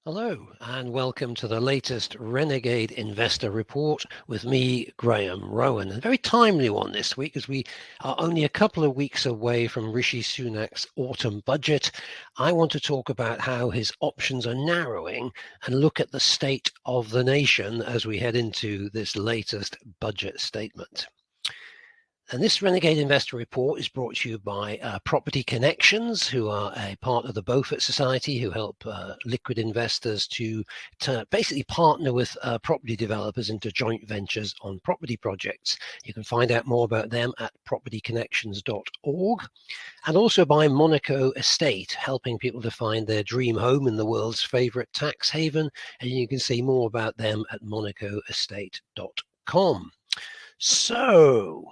Hello, and welcome to the latest Renegade Investor Report with me, Graham Rowan. A very timely one this week, as we are only a couple of weeks away from Rishi Sunak's autumn budget. I want to talk about how his options are narrowing and look at the state of the nation as we head into this latest budget statement. And this Renegade Investor Report is brought to you by Property Connections, who are a part of the Beaufort Society, who help liquid investors to basically partner with property developers into joint ventures on property projects. You can find out more about them at propertyconnections.org. And also by Monaco Estate, helping people to find their dream home in the world's favorite tax haven. And you can see more about them at monacoestate.com. So,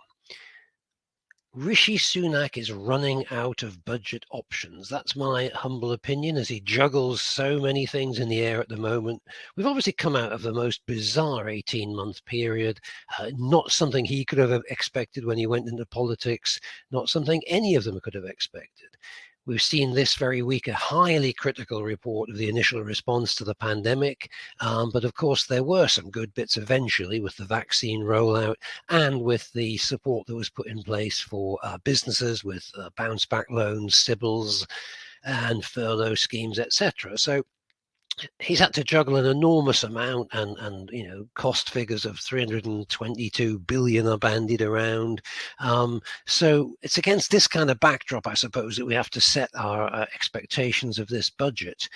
Rishi Sunak is running out of budget options. That's my humble opinion, as he juggles so many things in the air at the moment. We've obviously come out of the most bizarre 18-month period, not something he could have expected when he went into politics, not something any of them could have expected. We've seen this very week a highly critical report of the initial response to the pandemic. But of course, there were some good bits eventually with the vaccine rollout and with the support that was put in place for businesses with bounce back loans, SIBILs, and furlough schemes, etc. So he's had to juggle an enormous amount, and cost figures of 322 billion are bandied around. So it's against this kind of backdrop, I suppose, that we have to set our expectations of this budget.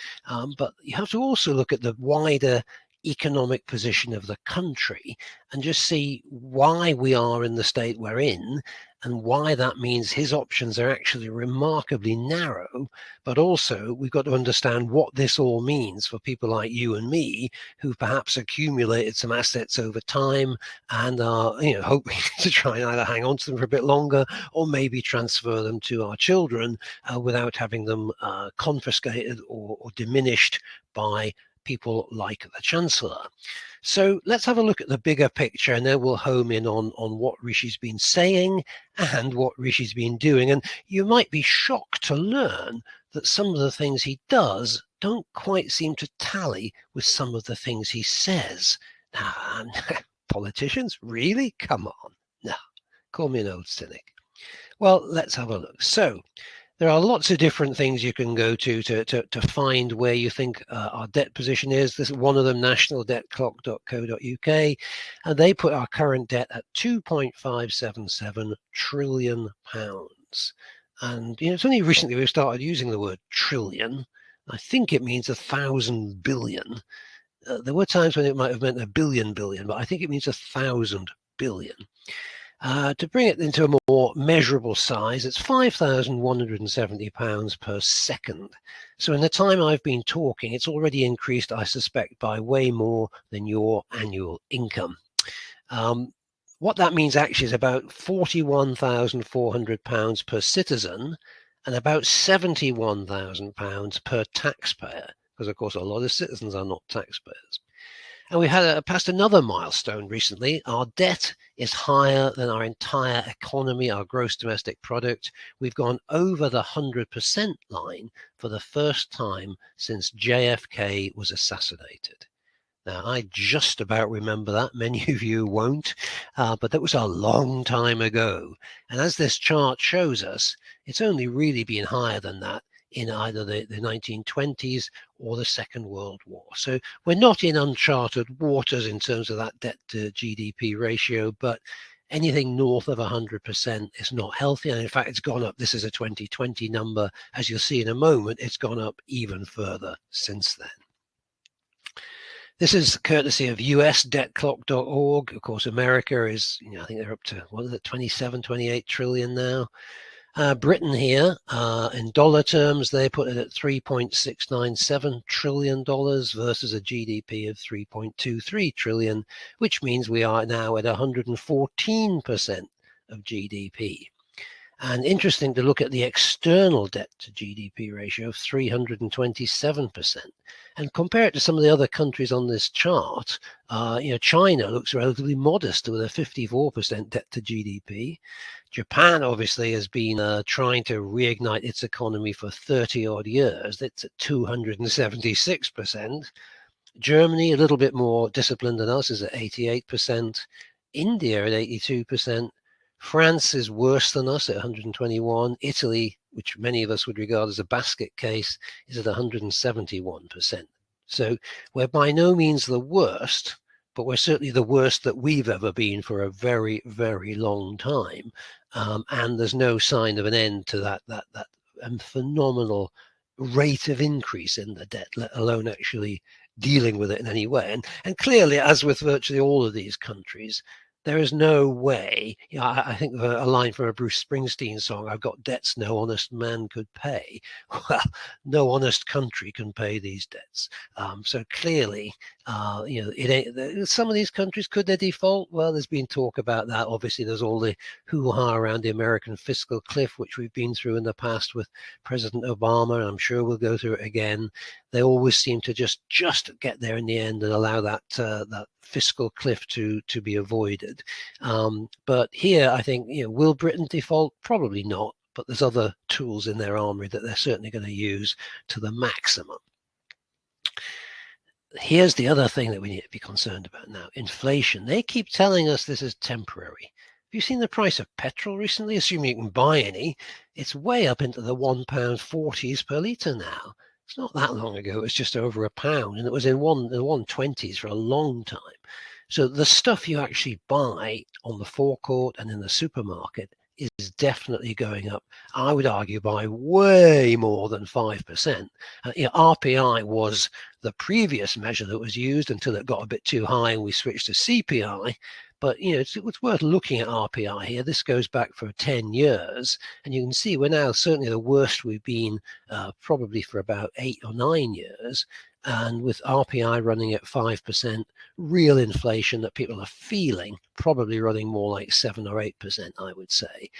But you have to also look at the wider economic position of the country and just see why we are in the state we're in, and why that means his options are actually remarkably narrow. But also, we've got to understand what this all means for people like you and me, who perhaps accumulated some assets over time and are, hoping to try and either hang on to them for a bit longer or maybe transfer them to our children without having them confiscated or diminished by people like the Chancellor. So let's have a look at the bigger picture, and then we'll home in on what Rishi's been saying and what Rishi's been doing. And you might be shocked to learn that some of the things he does don't quite seem to tally with some of the things he says. Politicians, really? Come on. No, call me an old cynic. Well, let's have a look. So there are lots of different things you can go to find where you think our debt position is. This is one of them, nationaldebtclock.co.uk, and they put our current debt at £2.577 trillion. And it's only recently we've started using the word trillion. I think it means 1,000 billion. There were times when it might have meant a billion, but I think it means 1,000 billion. To bring it into a more measurable size, it's £5,170 per second. So in the time I've been talking, it's already increased, I suspect, by way more than your annual income. What that means actually is about £41,400 per citizen and about £71,000 per taxpayer, because of course a lot of citizens are not taxpayers. And we had passed another milestone recently. Our debt is higher than our entire economy, our gross domestic product. We've gone over the 100% line for the first time since JFK was assassinated. Now, I just about remember that. Many of you won't, but that was a long time ago. And as this chart shows us, it's only really been higher than that in either the 1920s or the Second World War. So we're not in uncharted waters in terms of that debt to GDP ratio, but anything north of 100% is not healthy. And in fact, it's gone up. This is a 2020 number. As you'll see in a moment, it's gone up even further since then. This is courtesy of usdebtclock.org. Of course, America is, I think they're up to, 27, 28 trillion now. Britain here, in dollar terms, they put it at $3.697 trillion versus a GDP of $3.23 trillion, which means we are now at 114% of GDP. And interesting to look at the external debt to GDP ratio of 327%, and compare it to some of the other countries on this chart. China looks relatively modest with a 54% debt to GDP. Japan obviously has been trying to reignite its economy for 30 odd years. It's at 276%. Germany, a little bit more disciplined than us, is at 88%. India at 82%. France is worse than us at 121. Italy, which many of us would regard as a basket case, is at 171%. So we're by no means the worst, but we're certainly the worst that we've ever been for a very, very long time. And there's no sign of an end to that phenomenal rate of increase in the debt, let alone actually dealing with it in any way. And clearly, as with virtually all of these countries, there is no way. I think of a line from a Bruce Springsteen song, I've got debts no honest man could pay. Well, no honest country can pay these debts. So clearly, it ain't, some of these countries, could they default? Well, there's been talk about that. Obviously, there's all the hoo-ha around the American fiscal cliff, which we've been through in the past with President Obama, and I'm sure we'll go through it again. They always seem to just get there in the end and allow that fiscal cliff to be avoided. But here, I think, will Britain default? Probably not. But there's other tools in their armory that they're certainly going to use to the maximum. Here's the other thing that we need to be concerned about now: inflation. They keep telling us this is temporary. Have you seen the price of petrol recently? Assuming you can buy any, it's way up into the £1.40s per litre now. It's not that long ago, it was just over £1, and it was in the 120s for a long time. So the stuff you actually buy on the forecourt and in the supermarket is definitely going up, I would argue, by way more than 5%. RPI was the previous measure that was used until it got a bit too high and we switched to CPI. But it's worth looking at RPI here. This goes back for 10 years, and you can see we're now certainly the worst we've been probably for about 8 or 9 years. And with RPI running at 5%, real inflation that people are feeling probably running more like 7 or 8%, I would say.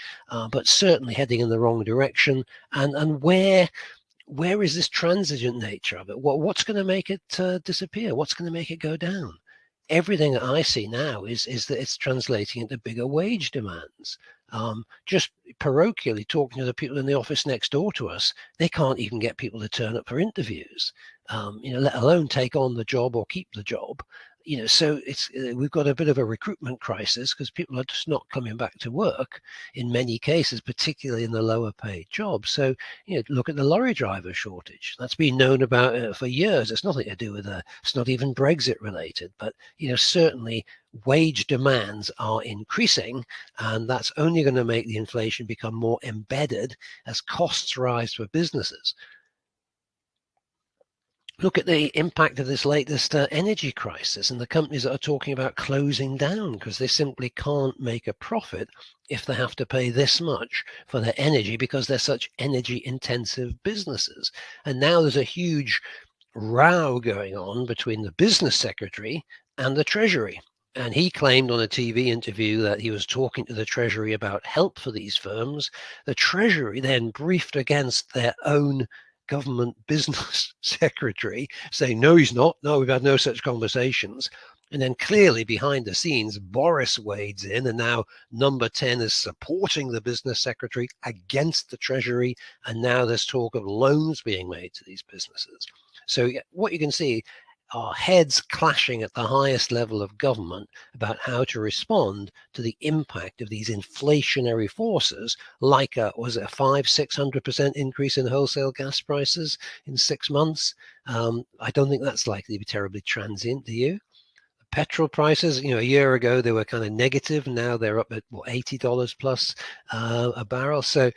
But certainly heading in the wrong direction. And where is this transigent nature of it? What's going to make it disappear? What's going to make it go down? Everything that I see now is that it's translating into bigger wage demands. Just parochially talking to the people in the office next door to us, they can't even get people to turn up for interviews, let alone take on the job or keep the job. So we've got a bit of a recruitment crisis because people are just not coming back to work in many cases, particularly in the lower paid jobs. So, look at the lorry driver shortage. That's been known about for years. It's nothing to do with it's not even Brexit related, but, certainly wage demands are increasing, and that's only going to make the inflation become more embedded as costs rise for businesses. Look at the impact of this latest energy crisis and the companies that are talking about closing down because they simply can't make a profit if they have to pay this much for their energy because they're such energy intensive businesses. And now there's a huge row going on between the business secretary and the Treasury. And he claimed on a TV interview that he was talking to the Treasury about help for these firms. The Treasury then briefed against their own government business secretary, saying, no, he's not. No, we've had no such conversations. And then clearly behind the scenes, Boris wades in, and now number 10 is supporting the business secretary against the Treasury. And now there's talk of loans being made to these businesses. So what you can see are heads clashing at the highest level of government about how to respond to the impact of these inflationary forces, like was it a 500-600% increase in wholesale gas prices in 6 months? I don't think that's likely to be terribly transient, do you? Petrol prices, a year ago they were kind of negative. Now they're up at $80 plus a barrel. So,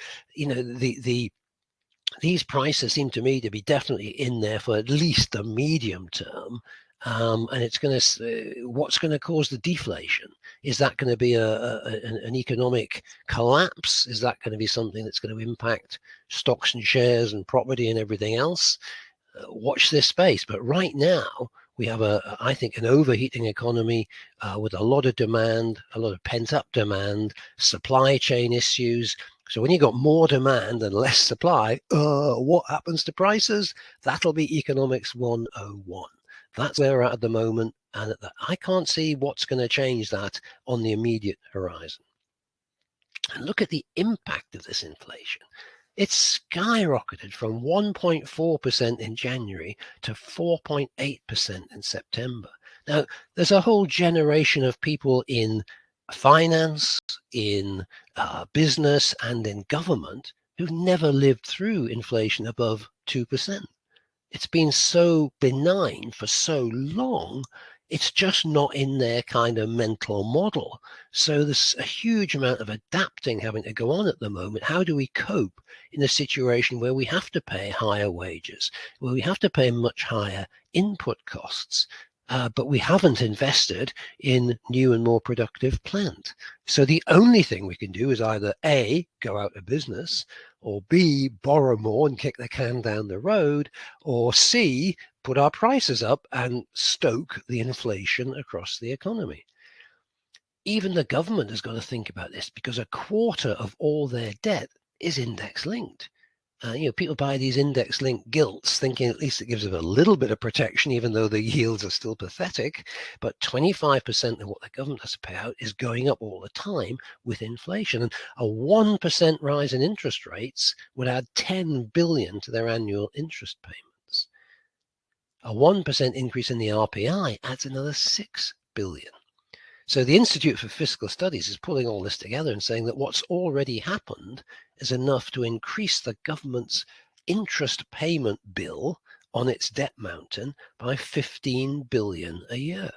these prices seem to me to be definitely in there for at least the medium term. And it's going to, what's going to cause the deflation? Is that going to be an economic collapse? Is that going to be something that's going to impact stocks and shares and property and everything else? Watch this space. But right now, we have I think, an overheating economy with a lot of demand, a lot of pent-up demand, supply chain issues, So when you got more demand and less supply, what happens to prices? That'll be economics 101. That's where we're at the moment, and I can't see what's going to change that on the immediate horizon. And look at the impact of this inflation. It's skyrocketed from 1.4% in January to 4.8% in September. Now, there's a whole generation of people in finance, in business, and in government who've never lived through inflation above 2%. It's been so benign for so long, it's just not in their kind of mental model. So there's a huge amount of adapting having to go on at the moment. How do we cope in a situation where we have to pay higher wages, where we have to pay much higher input costs, but we haven't invested in new and more productive plant? So the only thing we can do is either A, go out of business, or B, borrow more and kick the can down the road, or C, put our prices up and stoke the inflation across the economy. Even the government has got to think about this, because a quarter of all their debt is index linked. People buy these index-linked gilts thinking at least it gives them a little bit of protection, even though the yields are still pathetic. But 25% of what the government has to pay out is going up all the time with inflation. And a 1% rise in interest rates would add 10 billion to their annual interest payments. A 1% increase in the RPI adds another 6 billion. So the Institute for Fiscal Studies is pulling all this together and saying that what's already happened is enough to increase the government's interest payment bill on its debt mountain by 15 billion a year.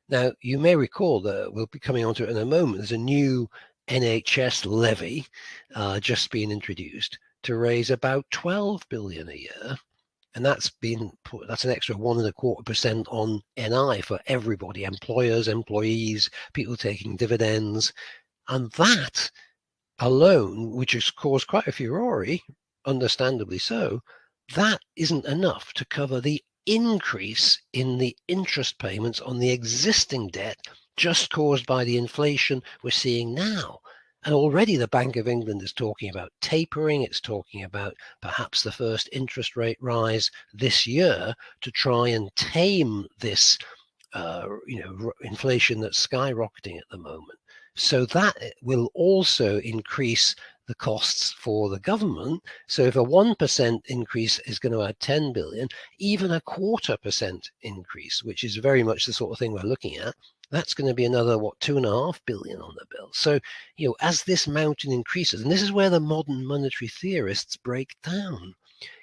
Now, you may recall that we'll be coming onto it in a moment. There's a new NHS levy just being introduced to raise about 12 billion a year. And that's an extra 1.25% on NI for everybody, employers, employees, people taking dividends. And that alone, which has caused quite a furore, understandably so, that isn't enough to cover the increase in the interest payments on the existing debt just caused by the inflation we're seeing now. And already the Bank of England is talking about tapering. It's talking about perhaps the first interest rate rise this year to try and tame this inflation that's skyrocketing at the moment. So that will also increase the costs for the government. So if a 1% increase is going to add 10 billion, even a 0.25% increase, which is very much the sort of thing we're looking at, that's going to be another, 2.5 billion on the bill. So, as this mountain increases, and this is where the modern monetary theorists break down.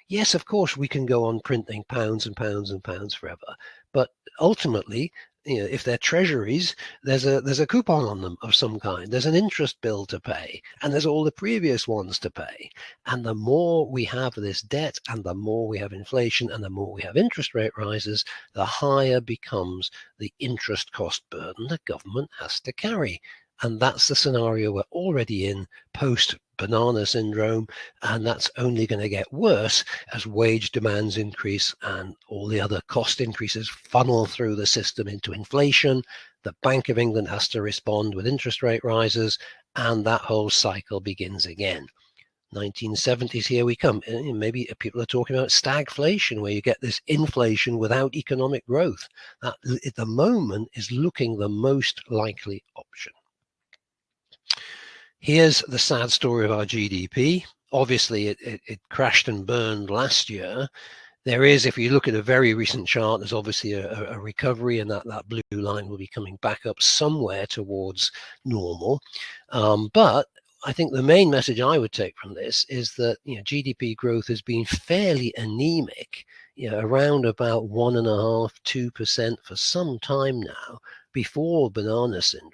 Yes, of course, we can go on printing pounds and pounds and pounds forever, but ultimately, if they're treasuries, there's a coupon on them of some kind. There's an interest bill to pay, and there's all the previous ones to pay. And the more we have this debt, and the more we have inflation, and the more we have interest rate rises, the higher becomes the interest cost burden the government has to carry. And that's the scenario we're already in post banana syndrome, and that's only going to get worse as wage demands increase and all the other cost increases funnel through the system into inflation. The Bank of England has to respond with interest rate rises, and that whole cycle begins again. 1970s, here we come. Maybe people are talking about stagflation, where you get this inflation without economic growth. That at the moment is looking the most likely option. Here's the sad story of our GDP. Obviously, it crashed and burned last year. There is, if you look at a very recent chart, there's obviously a recovery, and that blue line will be coming back up somewhere towards normal. But I think the main message I would take from this is that GDP growth has been fairly anemic, around about 1.5–2% for some time now, before banana syndrome.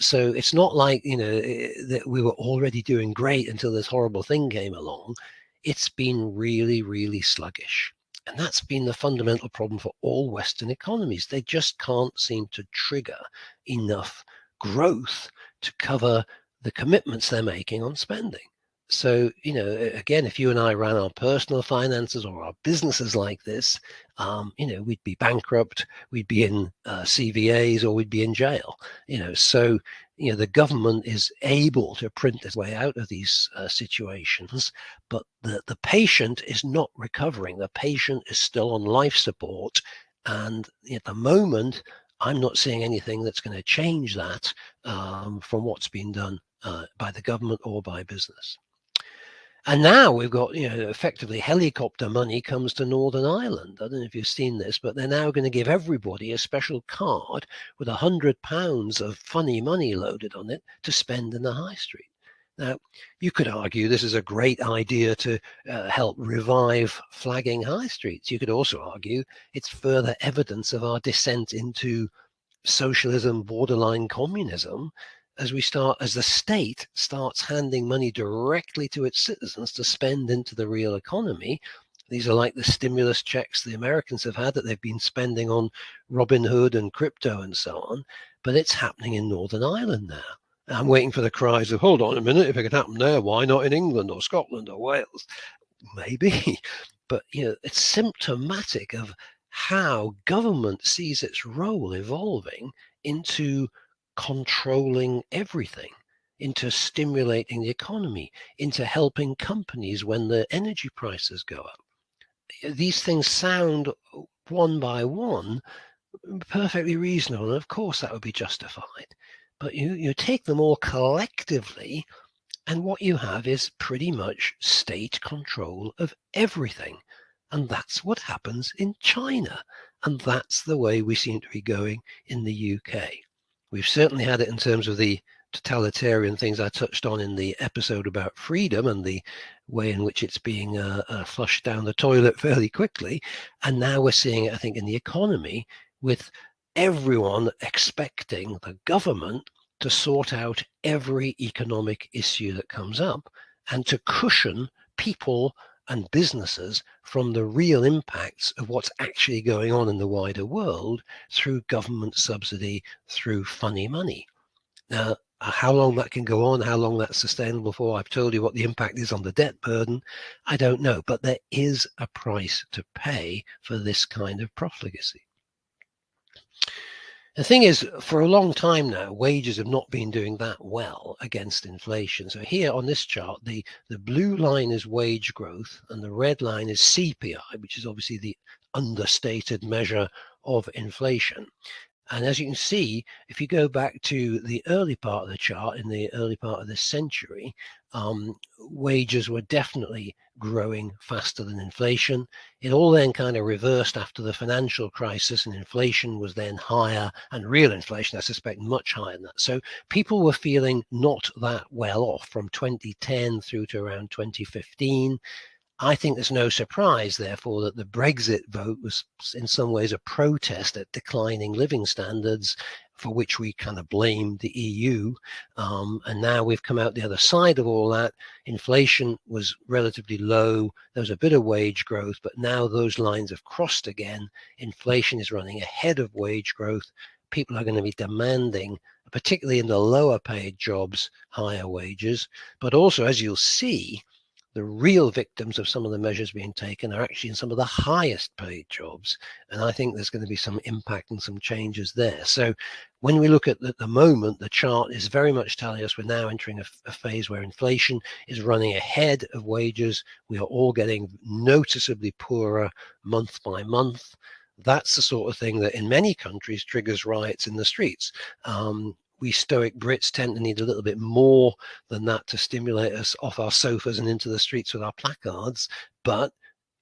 So it's not like that we were already doing great until this horrible thing came along. It's been really, really sluggish. And that's been the fundamental problem for all Western economies. They just can't seem to trigger enough growth to cover the commitments they're making on spending. So, again, if you and I ran our personal finances or our businesses like this, we'd be bankrupt, we'd be in CVAs, or we'd be in jail. So the government is able to print its way out of these situations, but the patient is not recovering. The patient is still on life support, and at the moment, I'm not seeing anything that's going to change that from what's been done by the government or by business. And now we've got, effectively helicopter money comes to Northern Ireland. I don't know if you've seen this, but they're now going to give everybody a special card with £100 of funny money loaded on it to spend in the high street. Now, you could argue this is a great idea to help revive flagging high streets. You could also argue it's further evidence of our descent into socialism, borderline communism, as the state starts handing money directly to its citizens to spend into the real economy. These are like the stimulus checks the Americans have had that they've been spending on Robinhood and crypto and so on, but it's happening in Northern Ireland now. I'm waiting for the cries of, hold on a minute, if it can happen there, why not in England or Scotland or Wales? Maybe, but it's symptomatic of how government sees its role evolving into controlling everything, into stimulating the economy, into helping companies when the energy prices go up. These things sound one by one perfectly reasonable, and of course that would be justified. But you take them all collectively, and what you have is pretty much state control of everything. And that's what happens in China. And that's the way we seem to be going in the UK. We've certainly had it in terms of the totalitarian things I touched on in the episode about freedom and the way in which it's being flushed down the toilet fairly quickly. And now we're seeing it, I think, in the economy, with everyone expecting the government to sort out every economic issue that comes up and to cushion people and businesses from the real impacts of what's actually going on in the wider world through government subsidy, through funny money. Now, how long that can go on, how long that's sustainable for, I've told you what the impact is on the debt burden. I don't know, but there is a price to pay for this kind of profligacy. The thing is, for a long time now, wages have not been doing that well against inflation. So here on this chart, the blue line is wage growth and the red line is CPI, which is obviously the understated measure of inflation. And as you can see, if you go back to the early part of the chart, in the early part of this century, wages were definitely growing faster than inflation. It all then kind of reversed after the financial crisis, and inflation was then higher, and real inflation, I suspect, much higher than that. So people were feeling not that well off from 2010 through to around 2015. I think there's no surprise, therefore, that the Brexit vote was in some ways a protest at declining living standards, for which we kind of blamed the EU. And now we've come out the other side of all that. Inflation was relatively low. There was a bit of wage growth, but now those lines have crossed again. Inflation is running ahead of wage growth. People are going to be demanding, particularly in the lower paid jobs, higher wages. But also, as you'll see, the real victims of some of the measures being taken are actually in some of the highest paid jobs. And I think there's going to be some impact and some changes there. So when we look at the moment, the chart is very much telling us we're now entering a phase where inflation is running ahead of wages. We are all getting noticeably poorer month by month. That's the sort of thing that in many countries triggers riots in the streets. We stoic Brits tend to need a little bit more than that to stimulate us off our sofas and into the streets with our placards, but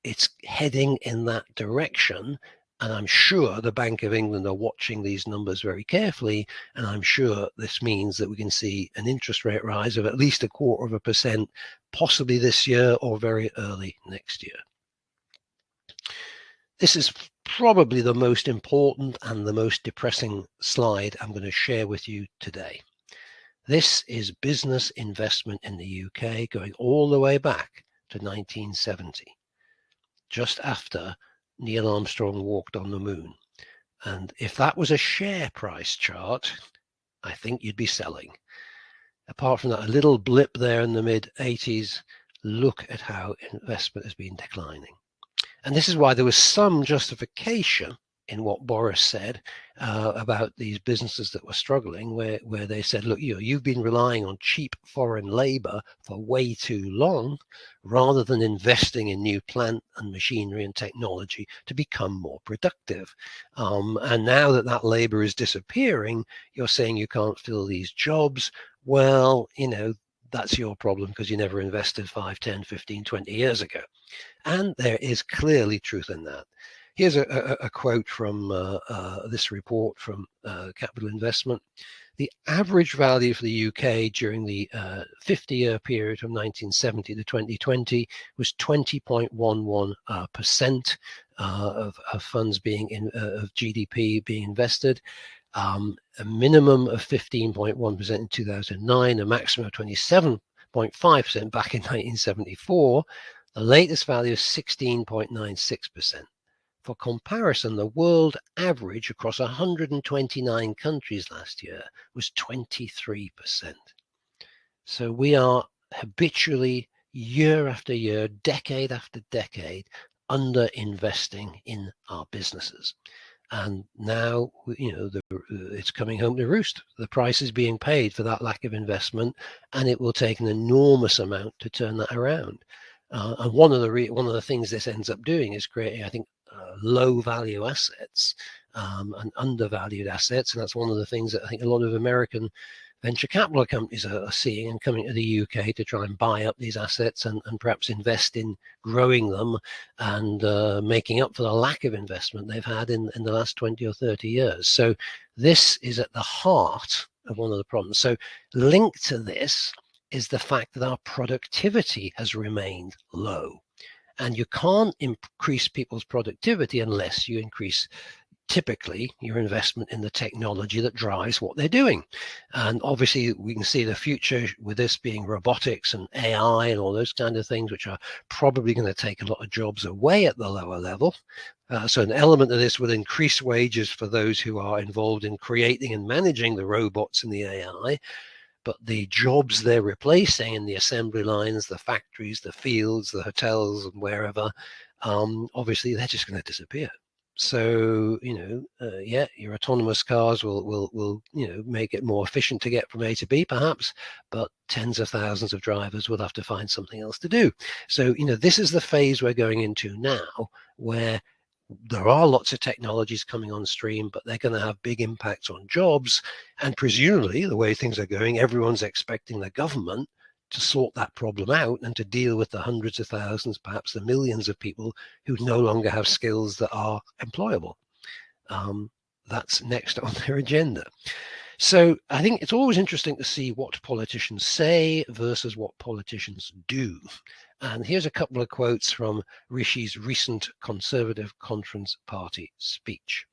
it's heading in that direction. And I'm sure the Bank of England are watching these numbers very carefully. And I'm sure this means that we can see an interest rate rise of at least 0.25%, possibly this year or very early next year. This is probably the most important and the most depressing slide I'm going to share with you today. This is business investment in the UK going all the way back to 1970, just after Neil Armstrong walked on the moon. And if that was a share price chart, I think you'd be selling. Apart from that, a little blip there in the mid-80s, look at how investment has been declining. And this is why there was some justification in what Boris said about these businesses that were struggling, where they said, look, you've been relying on cheap foreign labor for way too long, rather than investing in new plant and machinery and technology to become more productive. And now that labor is disappearing, you're saying you can't fill these jobs. Well, that's your problem, because you never invested 5, 10, 15, 20 years ago. And there is clearly truth in that. Here's a quote from this report from Capital Investment. The average value for the UK during the 50-year period from 1970 to 2020 was 20.11% of funds of GDP being invested. A minimum of 15.1% in 2009, a maximum of 27.5% back in 1974. The latest value is 16.96%. For comparison, the world average across 129 countries last year was 23%. So we are habitually, year after year, decade after decade, under investing in our businesses. And now, it's coming home to roost. The price is being paid for that lack of investment, and it will take an enormous amount to turn that around. And one of the things this ends up doing is creating, I think, low value assets and undervalued assets. And that's one of the things that I think a lot of American venture capital companies are seeing and coming to the UK to try and buy up these assets and perhaps invest in growing them and making up for the lack of investment they've had in the last 20 or 30 years. So this is at the heart of one of the problems. So linked to this is the fact that our productivity has remained low. And you can't increase people's productivity unless you increase, typically, your investment in the technology that drives what they're doing. And obviously, we can see the future with this being robotics and AI and all those kind of things, which are probably going to take a lot of jobs away at the lower level. So an element of this will increase wages for those who are involved in creating and managing the robots and the AI. But the jobs they're replacing in the assembly lines, the factories, the fields, the hotels, and wherever, obviously they're just going to disappear. So, your autonomous cars will make it more efficient to get from A to B, perhaps, but tens of thousands of drivers will have to find something else to do. So, this is the phase we're going into now, where there are lots of technologies coming on stream, but they're going to have big impacts on jobs. And presumably, the way things are going, everyone's expecting the government to sort that problem out and to deal with the hundreds of thousands, perhaps the millions of people who no longer have skills that are employable. That's next on their agenda. So I think it's always interesting to see what politicians say versus what politicians do. And here's a couple of quotes from Rishi's recent Conservative Conference Party speech.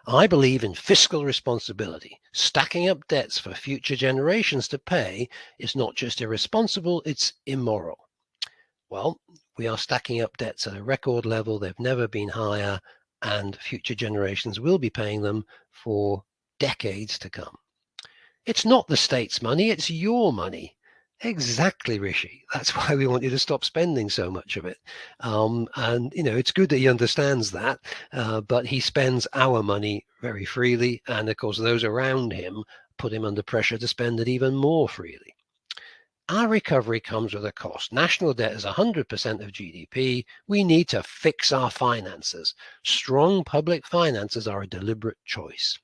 I believe in fiscal responsibility. Stacking up debts for future generations to pay is not just irresponsible, it's immoral. Well, we are stacking up debts at a record level. They've never been higher, and future generations will be paying them for decades to come. It's not the state's money, it's your money. Exactly, Rishi. That's why we want you to stop spending so much of it. And, it's good that he understands that, but he spends our money very freely. And of course, those around him put him under pressure to spend it even more freely. Our recovery comes with a cost. National debt is 100% of GDP. We need to fix our finances. Strong public finances are a deliberate choice.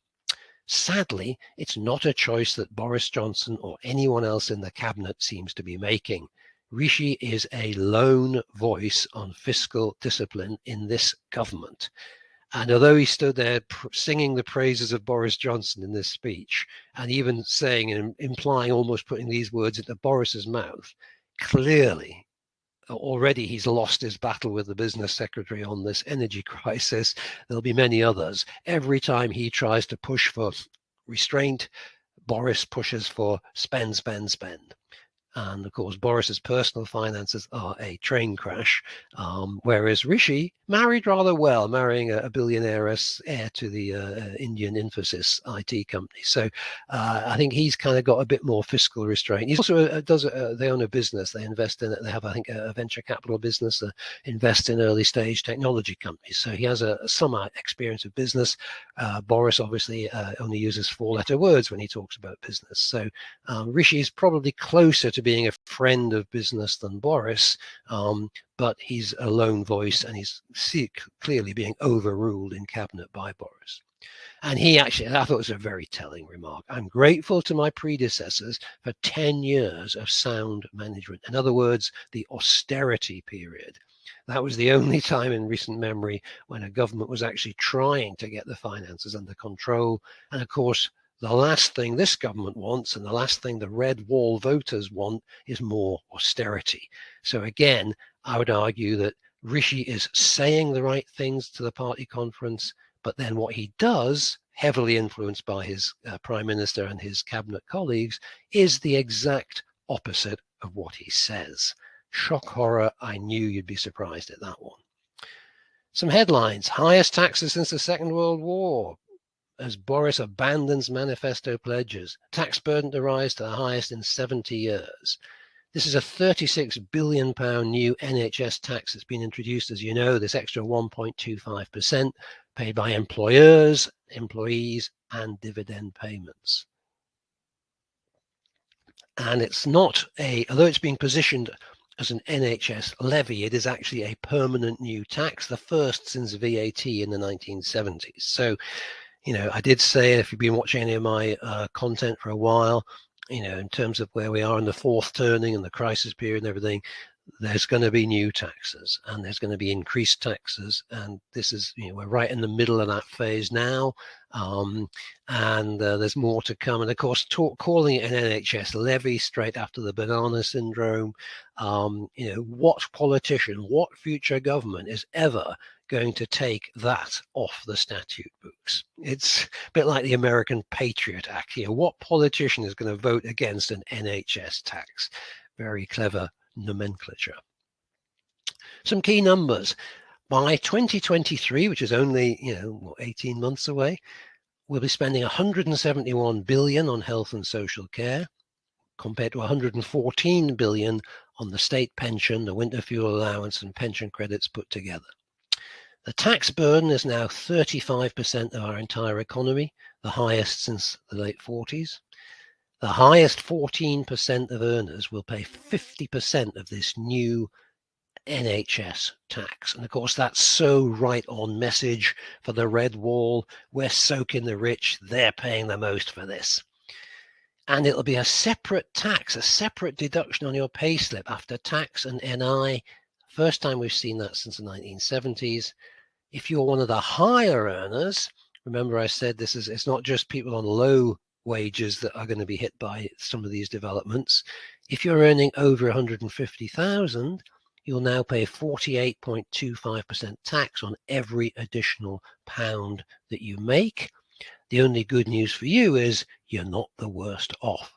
Sadly, it's not a choice that Boris Johnson or anyone else in the cabinet seems to be making. Rishi is a lone voice on fiscal discipline in this government. And although he stood there singing the praises of Boris Johnson in this speech, and even saying and implying, almost putting these words into Boris's mouth, clearly already he's lost his battle with the business secretary on this energy crisis. There'll be many others. Every time he tries to push for restraint, Boris pushes for spend, spend, spend. And of course, Boris's personal finances are a train crash, whereas Rishi married rather well, marrying a billionaire heir to the Indian Infosys IT company. So I think he's kind of got a bit more fiscal restraint. He's also they own a business. They invest in it. They have, I think, a venture capital business, invest in early stage technology companies. So he has some experience of business. Boris obviously only uses 4-letter words when he talks about business. So Rishi is probably closer to being a friend of business than Boris, but he's a lone voice and he's clearly being overruled in cabinet by Boris. And he actually, I thought it was a very telling remark. I'm grateful to my predecessors for 10 years of sound management. In other words, the austerity period. That was the only time in recent memory when a government was actually trying to get the finances under control. And of course, the last thing this government wants and the last thing the red wall voters want is more austerity. So again, I would argue that Rishi is saying the right things to the party conference, but then what he does, heavily influenced by his prime minister and his cabinet colleagues, is the exact opposite of what he says. Shock horror, I knew you'd be surprised at that one. Some headlines: highest taxes since the Second World War, as Boris abandons manifesto pledges. Tax burden to rise to the highest in 70 years. This is a £36 billion new NHS tax that's been introduced, as you know, this extra 1.25% paid by employers, employees, and dividend payments. And it's not although it's being positioned as an NHS levy, it is actually a permanent new tax, the first since VAT in the 1970s. So, I did say, if you've been watching any of my content for a while, in terms of where we are in the fourth turning and the crisis period and everything, there's going to be new taxes and there's going to be increased taxes. And this is, we're right in the middle of that phase now. And there's more to come. And of course, calling it an NHS levy straight after the banana syndrome, what politician, what future government is ever going to take that off the statute books? It's a bit like the American Patriot Act here. What politician is going to vote against an NHS tax? Very clever nomenclature. Some key numbers. By 2023, which is only 18 months away, we'll be spending 171 billion on health and social care, compared to 114 billion on the state pension, the winter fuel allowance, and pension credits put together. The tax burden is now 35% of our entire economy, the highest since the late 40s. The highest 14% of earners will pay 50% of this new NHS tax. And of course, that's so right on message for the red wall. We're soaking the rich. They're paying the most for this. And it'll be a separate tax, a separate deduction on your payslip after tax and NI. First time we've seen that since the 1970s. If you're one of the higher earners, remember I said it's not just people on low wages that are going to be hit by some of these developments. If you're earning over 150,000, you'll now pay 48.25% tax on every additional pound that you make. The only good news for you is you're not the worst off.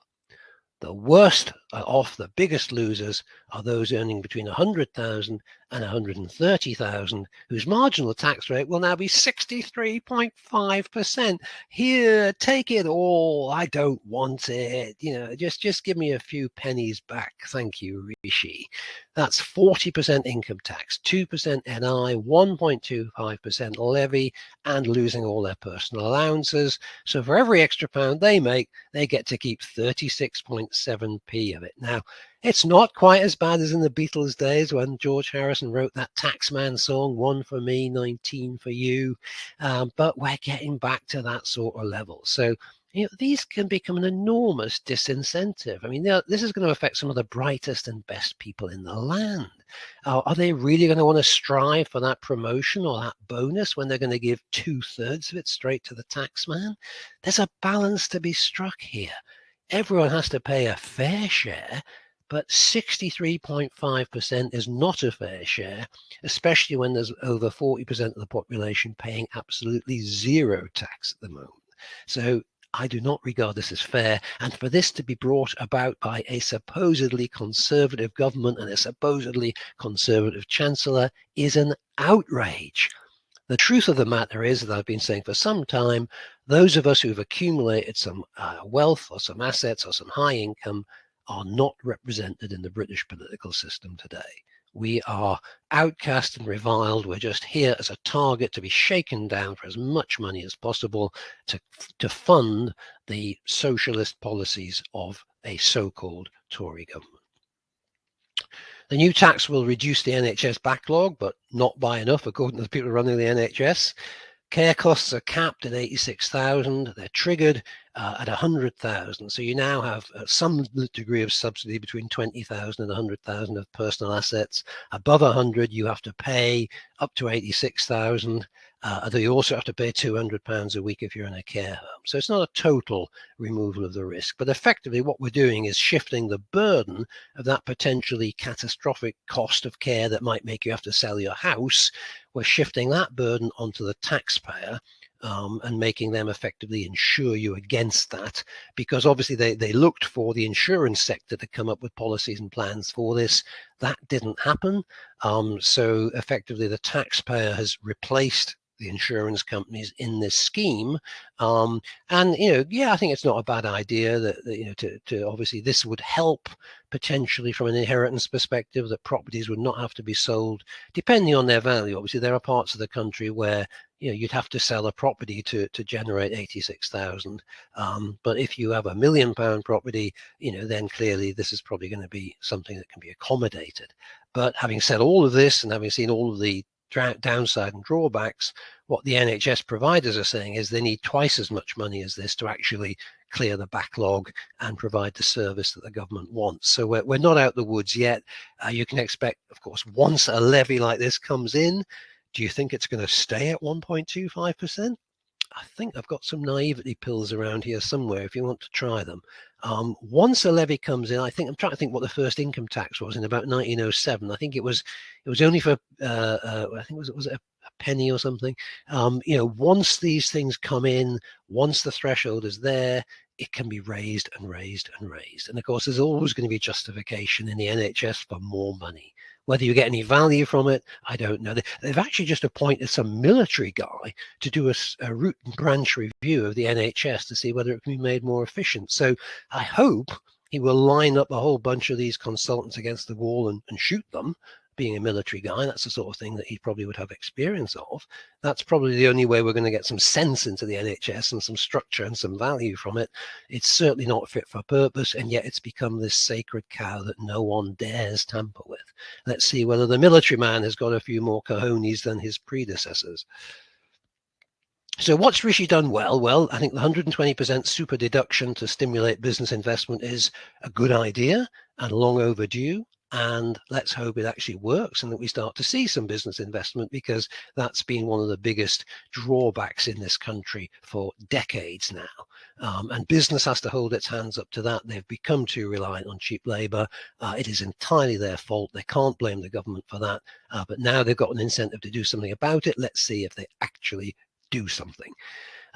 The worst off, the biggest losers, are those earning between 100,000 and 130,000, whose marginal tax rate will now be 63.5%. Here, take it all. I don't want it. Just give me a few pennies back. Thank you, Rishi. That's 40% income tax, 2% NI, 1.25% levy, and losing all their personal allowances. So for every extra pound they make, they get to keep 36.7p of it. Now, it's not quite as bad as in the Beatles days when George Harrison wrote that Taxman song, 1 for me, 19 for you. But we're getting back to that sort of level. So, these can become an enormous disincentive. I mean, this is going to affect some of the brightest and best people in the land. Are they really going to want to strive for that promotion or that bonus when they're going to give 2/3 of it straight to the taxman? There's a balance to be struck here. Everyone has to pay a fair share, but 63.5% is not a fair share, especially when there's over 40% of the population paying absolutely zero tax at the moment. So I do not regard this as fair, and for this to be brought about by a supposedly conservative government and a supposedly conservative chancellor is an outrage. The truth of the matter is, that I've been saying for some time, those of us who've accumulated some wealth or some assets or some high income are not represented in the British political system today. We are outcast and reviled. We're just here as a target to be shaken down for as much money as possible to fund the socialist policies of a so-called Tory government. The new tax will reduce the NHS backlog, but not by enough, according to the people running the NHS. Care costs are capped at 86,000. They're triggered at 100,000. So you now have some degree of subsidy between 20,000 and 100,000 of personal assets. Above 100, you have to pay up to 86,000. Although you also have to pay £200 a week if you're in a care home. So it's not a total removal of the risk, but effectively what we're doing is shifting the burden of that potentially catastrophic cost of care that might make you have to sell your house. We're shifting that burden onto the taxpayer and making them effectively insure you against that, because obviously they looked for the insurance sector to come up with policies and plans for this. That didn't happen. So effectively the taxpayer has replaced the insurance companies in this scheme. And, I think it's not a bad idea that to obviously this would help potentially from an inheritance perspective, that properties would not have to be sold depending on their value. Obviously, there are parts of the country where you'd have to sell a property to generate 86,000. But if you have £1 million property, then clearly this is probably going to be something that can be accommodated. But having said all of this and having seen all of the downside and drawbacks, what the NHS providers are saying is they need twice as much money as this to actually clear the backlog and provide the service that the government wants. So we're not out the woods yet. You can expect, of course, once a levy like this comes in, do you think it's going to stay at 1.25%? I think I've got some naivety pills around here somewhere if you want to try them. Once a levy comes in, I'm trying to think what the first income tax was in about 1907. I think it was only for I think was it a penny or something. Once these things come in, once the threshold is there, it can be raised and raised and raised. And of course, there's always going to be justification in the NHS for more money. Whether you get any value from it, I don't know. They've actually just appointed some military guy to do a root and branch review of the NHS to see whether it can be made more efficient. So I hope he will line up a whole bunch of these consultants against the wall and shoot them. Being a military guy, that's the sort of thing that he probably would have experience of. That's probably the only way we're going to get some sense into the NHS and some structure and some value from it. It's certainly not fit for purpose, and yet it's become this sacred cow that no one dares tamper with. Let's see whether the military man has got a few more cojones than his predecessors. So what's Rishi done well? Well, I think the 120% super deduction to stimulate business investment is a good idea and long overdue. And let's hope it actually works and that we start to see some business investment, because that's been one of the biggest drawbacks in this country for decades now. And business has to hold its hands up to that. They've become too reliant on cheap labor. It is entirely their fault. They can't blame the government for that. But now they've got an incentive to do something about it. Let's see if they actually do something.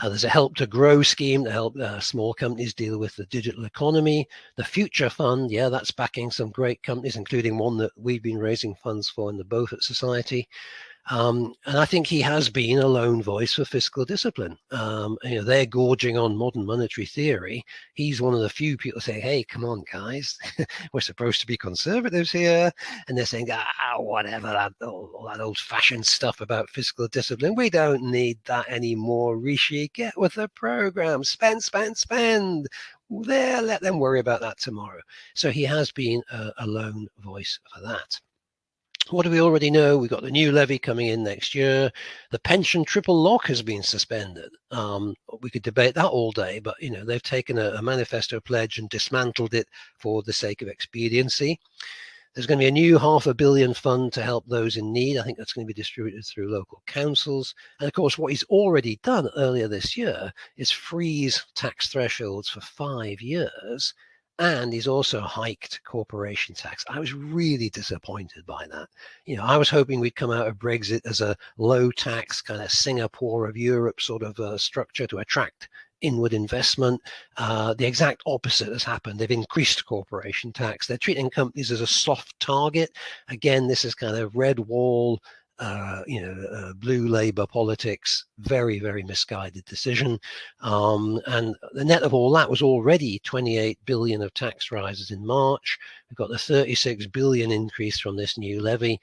There's a help to grow scheme to help small companies deal with the digital economy. The Future Fund, that's backing some great companies, including one that we've been raising funds for in the Beaufort Society. And I think he has been a lone voice for fiscal discipline. They're gorging on modern monetary theory. He's one of the few people saying, hey, come on, guys, we're supposed to be conservatives here. And they're saying, whatever, all that old-fashioned stuff about fiscal discipline. We don't need that anymore, Rishi. Get with the program. Spend, spend, spend. There, let them worry about that tomorrow. So he has been a lone voice for that. What do we already know? We've got the new levy coming in next year. The pension triple lock has been suspended. We could debate that all day, but they've taken a manifesto pledge and dismantled it for the sake of expediency. There's going to be a new £500 million fund to help those in need. I think that's going to be distributed through local councils. And of course, what he's already done earlier this year is freeze tax thresholds for 5 years. And he's also hiked corporation tax. I was really disappointed by that. I was hoping we'd come out of Brexit as a low tax kind of Singapore of Europe sort of structure to attract inward investment. The exact opposite has happened. They've increased corporation tax. They're treating companies as a soft target. Again, this is kind of red wall, blue Labour politics. Very, very misguided decision. And the net of all that was already 28 billion of tax rises in March. We've got the 36 billion increase from this new levy.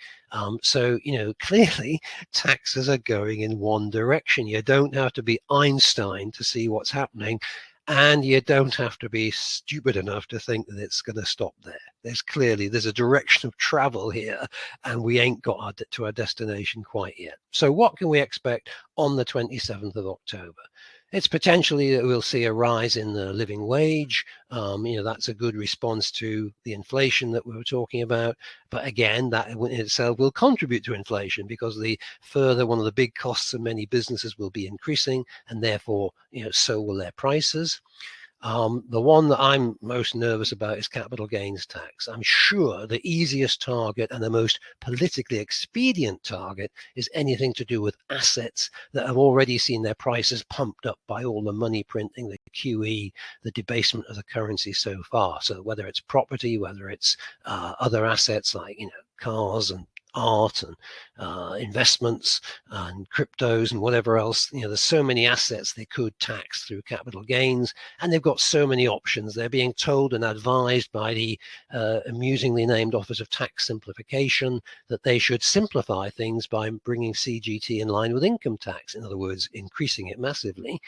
So, clearly taxes are going in one direction. You don't have to be Einstein to see what's happening. And you don't have to be stupid enough to think that it's going to stop there. There's a direction of travel here, and we ain't got to our destination quite yet. So what can we expect on the 27th of October? It's potentially that we'll see a rise in the living wage. That's a good response to the inflation that we were talking about. But again, that in itself will contribute to inflation, because one of the big costs of many businesses will be increasing, and therefore, so will their prices. The one that I'm most nervous about is capital gains tax. I'm sure the easiest target and the most politically expedient target is anything to do with assets that have already seen their prices pumped up by all the money printing, the QE, the debasement of the currency so far. So whether it's property, whether it's other assets like cars and art and investments and cryptos and whatever else, there's so many assets they could tax through capital gains, and they've got so many options. They're being told and advised by the amusingly named Office of Tax Simplification that they should simplify things by bringing CGT in line with income tax, in other words, increasing it massively.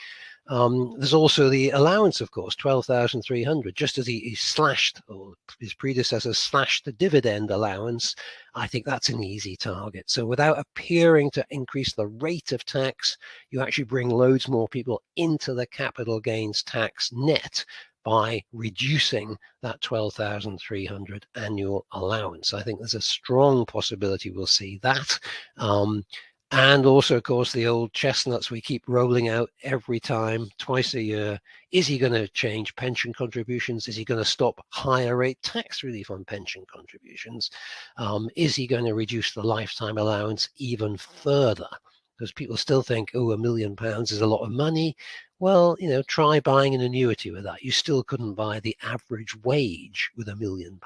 There's also the allowance, of course, 12,300. Just as he slashed, or his predecessor slashed, the dividend allowance, I think that's an easy target. So without appearing to increase the rate of tax, you actually bring loads more people into the capital gains tax net by reducing that 12,300 annual allowance. I think there's a strong possibility we'll see that. And also, of course, the old chestnuts we keep rolling out every time, twice a year. Is he going to change pension contributions? Is he going to stop higher rate tax relief on pension contributions? Is he going to reduce the lifetime allowance even further? Because people still think, £1 million is a lot of money. Well, try buying an annuity with that. You still couldn't buy the average wage with £1 million.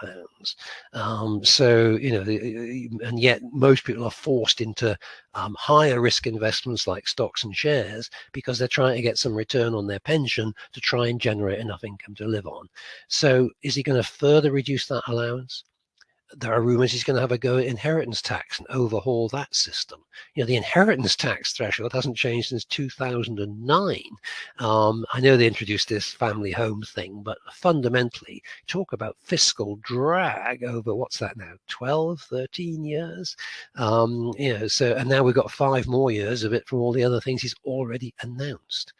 And yet most people are forced into higher risk investments like stocks and shares, because they're trying to get some return on their pension to try and generate enough income to live on. So is he going to further reduce that allowance? There are rumors he's going to have a go at inheritance tax and overhaul that system. The inheritance tax threshold hasn't changed since 2009. I know they introduced this family home thing, but fundamentally, talk about fiscal drag over, what's that now, 12, 13 years? And now we've got 5 more years of it from all the other things he's already announced.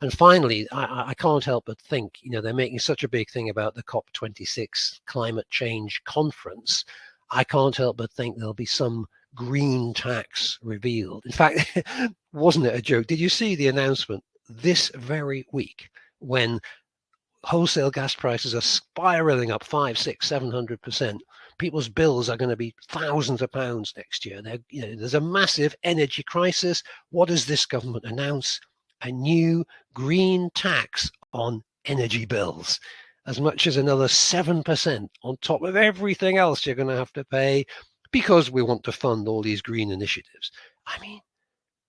And finally, I can't help but think, they're making such a big thing about the COP26 climate change conference. I can't help but think there'll be some green tax revealed. In fact, wasn't it a joke? Did you see the announcement this very week when wholesale gas prices are spiraling up 500%, 600%, 700%? People's bills are going to be thousands of pounds next year. There's a massive energy crisis. What does this government announce? A new green tax on energy bills, as much as another 7% on top of everything else you're going to have to pay, because we want to fund all these green initiatives. I mean,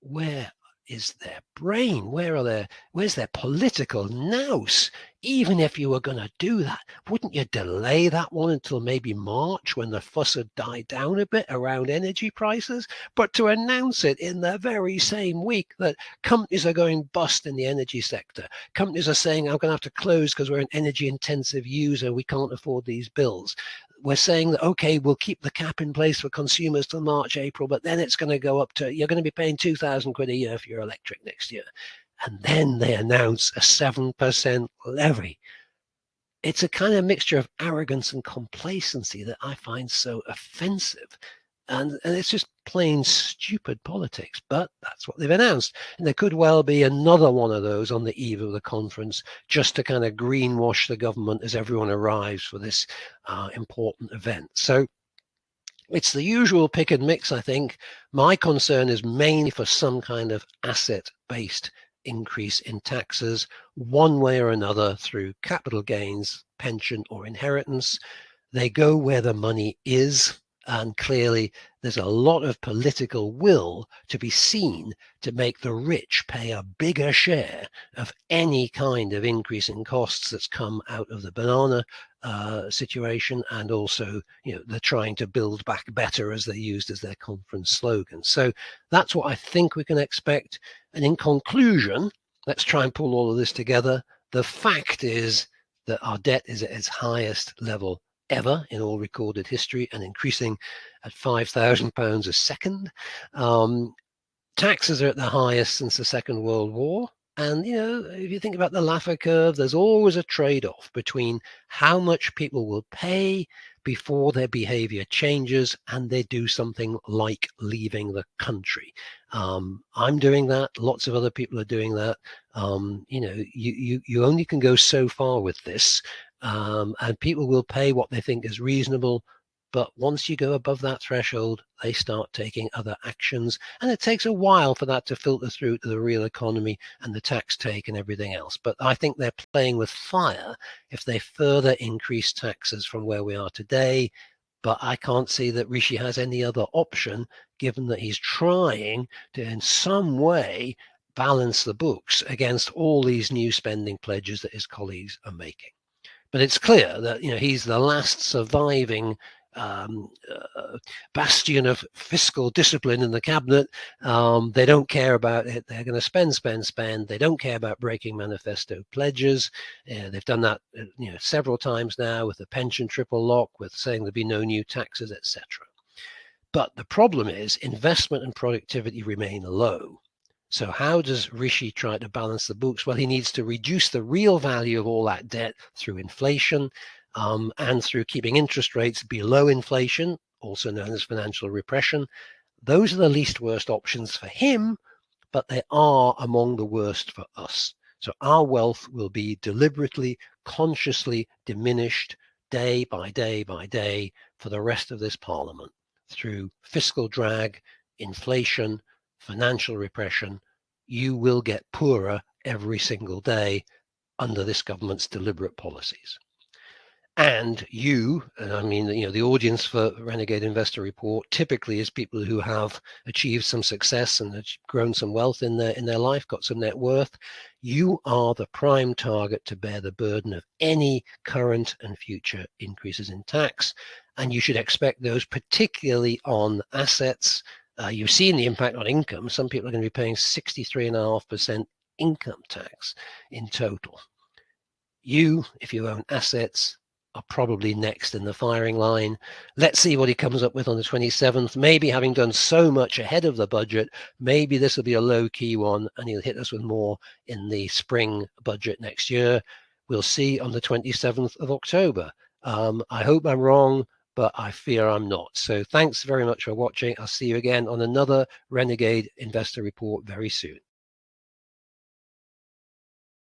where is their brain? Where's their political nous? Even if you were going to do that, wouldn't you delay that one until maybe March, when the fuss had died down a bit around energy prices? But to announce it in the very same week that companies are going bust in the energy sector, companies are saying, I'm going to have to close because we're an energy intensive user, we can't afford these bills. We're saying that, okay, we'll keep the cap in place for consumers till March, April, but then it's going to go up to, you're going to be paying 2,000 quid a year for your electric next year. And then they announce a 7% levy. It's a kind of mixture of arrogance and complacency that I find so offensive. And it's just plain stupid politics, but that's what they've announced. And there could well be another one of those on the eve of the conference, just to kind of greenwash the government as everyone arrives for this important event. So it's the usual pick and mix, I think. My concern is mainly for some kind of asset-based increase in taxes one way or another through capital gains, pension, or inheritance. They go where the money is. And clearly, there's a lot of political will to be seen to make the rich pay a bigger share of any kind of increase in costs that's come out of the banana situation. And also, they're trying to build back better, as they used as their conference slogan. So that's what I think we can expect. And in conclusion, let's try and pull all of this together. The fact is that our debt is at its highest level ever in all recorded history, and increasing at £5,000 a second. Taxes are at the highest since the Second World War. And, if you think about the Laffer curve, there's always a trade-off between how much people will pay before their behavior changes and they do something like leaving the country. I'm doing that. Lots of other people are doing that. You only can go so far with this. And people will pay what they think is reasonable. But once you go above that threshold, they start taking other actions. And it takes a while for that to filter through to the real economy and the tax take and everything else. But I think they're playing with fire if they further increase taxes from where we are today. But I can't see that Rishi has any other option, given that he's trying to, in some way, balance the books against all these new spending pledges that his colleagues are making. But it's clear that he's the last surviving bastion of fiscal discipline in the cabinet. They don't care about it. They're going to spend. They don't care about breaking manifesto pledges. They've done that several times now with the pension triple lock, with saying there'll be no new taxes, etc. But the problem is investment and productivity remain low. So how does Rishi try to balance the books? Well, he needs to reduce the real value of all that debt through inflation and through keeping interest rates below inflation, also known as financial repression. Those are the least worst options for him, but they are among the worst for us. So our wealth will be deliberately, consciously diminished day by day by day for the rest of this parliament through fiscal drag, inflation, financial repression. You will get poorer every single day under this government's deliberate policies. And the audience for Renegade Investor Report typically is people who have achieved some success and have grown some wealth in their life, got some net worth. You are the prime target to bear the burden of any current and future increases in tax. And you should expect those particularly on assets. You've seen the impact on income. Some people are going to be paying 63.5% income tax in total. You, if you own assets, are probably next in the firing line. Let's see what he comes up with on the 27th. Maybe having done so much ahead of the budget, maybe this will be a low-key one and he'll hit us with more in the spring budget next year. We'll see on the 27th of October. I hope I'm wrong, but I fear I'm not. So thanks very much for watching. I'll see you again on another Renegade Investor Report very soon.